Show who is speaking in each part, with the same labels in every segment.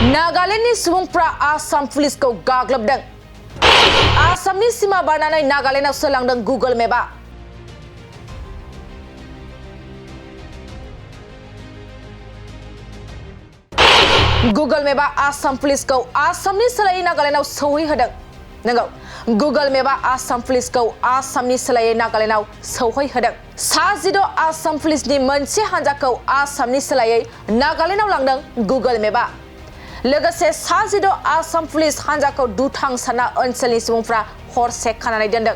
Speaker 1: नागालेण्डनि सुबुंफ्रा आसाम पुलिसखौ गाग्लोबदों। आसामनि सीमा बारनानै नागालेण्डआव सोलांदों गुगोल मेपआ। गुगोल मेपआ आसाम पुलिसखौ आसामनि सोलायै नागालेण्डआव सौहैहोदों। नंगौ, गुगोल मेपआ आसाम पुलिसखौ आसामनि सोलायै नागालेण्डआव सौहैहोदों। 16 आसाम पुलिसनि मोनसे हानजाखौ आसामनि सोलायै नागालेण्डआव लांदों गुगोल मेपआ। लोगोसे 16 आसाम पुलिस हानजाखौ दुथां साना ओनसोलनि सुबुंफ्रा हरसे खानानै दोनदों।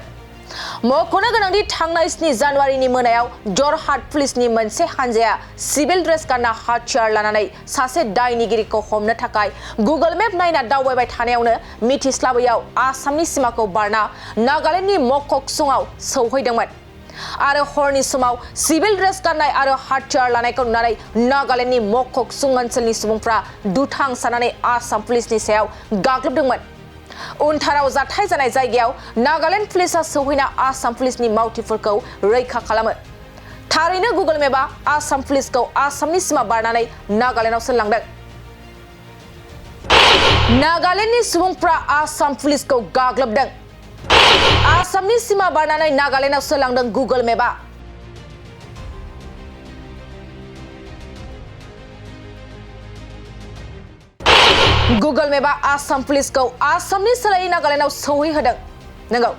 Speaker 1: मख'नो गोनांदि थांनाय 7 जानुवारिनि मोनायाव जरहाट पुलिसनि मोनसे हानजाया सिभिल ड्रेस गानना हाथियार लानानै सासे दायनिगिरिखौ हमनो थाखाय गुगोल मेप नायना दावबायबाय थानायावनो मिथिस्लाबैयाव आसामनि सीमाखौ बारना नागालेण्डनि मककचुंआव सौहैदोंमोन। आरो हरनि समाव सिभिल ड्रेस गाननाय आरो हाथियार लानायखौ नुनानै नागालेण्डनि मककचुं ओनसोलनि सुबुंफ्रा दुथां सानानै आसाम पुलिसनि सायाव गाग्लोबदोंमोन। उनथाराव जाथाय जानाय जायगायाव नागालेण्ड पुलिसआ सौहैना आसाम पुलिसनि मावथिफोरखौ रैखा खालामो। थारैनो गुगोल मेपआ आसाम पुलिसखौ आसामनि सीमा बारनानै नागालेण्डआव सोलांदों। नागालेण्डनि सुबुंफ्रा आसाम पुलिसखौ गाग्लोबदों। आसामनि सीमा बारनानै नागालेण्डआव सोलांदों गुगोल मेपआ। गुगोल मेपआ आसाम पुलिसखौ आसामनि सोलायै नागालेण्डआव सौहैहोदों। नंगौ,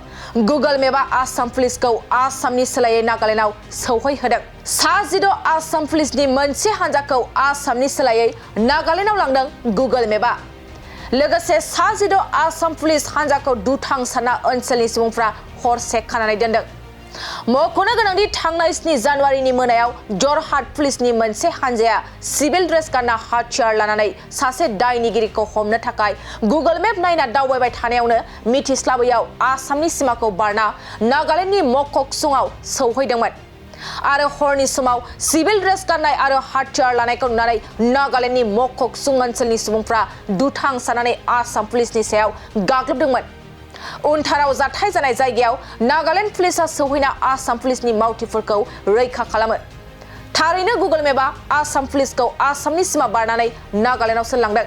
Speaker 1: गुगोल मेपआ आसाम पुलिसखौ आसामनि सोलायै नागालेण्डआव सौहैहोदों। 16 आसाम पुलिसनि मोनसे हानजाखौ आसामनि सोलायै नागालेण्डआव लांदों गुगोल मेपआ। लोगोसे 16 आसाम पुलिस हानजाखौ दुथां साना ओनसोलनि सुबुंफ्रा हरसे खानानै दोनदों। मख'नो गोनांदि थांनाय 7 जानुवारिनि मोनायाव जरहाट पुलिसनि मोनसे हानजाया सिभिल ड्रेस गानना हाथियार लानानै सासे दायनिगिरिखौ हमनो थाखाय गुगोल मेप नायना दावबायबाय थानायावनो मिथिस्लाबैयाव आसामनि सीमाखौ बारना नागालेण्डनि मककचुंआव सौहैदोंमोन। आरो हरनि समाव सिभिल ड्रेस गाननाय आरो हाथियार लानायखौ नुनानै नागालेण्डनि मककचुं ओनसोलनि सुबुंफ्रा दुथां सानानै आसाम पुलिसनि सायाव गाग्लोबदोंमोन। उनथाराव जाथाय जानाय जायगायाव नागालेण्ड पुलिसआ सौहैना आसाम पुलिसनि मावथिफोरखौ रैखा खालामो। थारैनो गुगोल मेपआ आसाम पुलिसखौ आसामनि सीमा बारनानै नागालेण्डआव सोलांदों।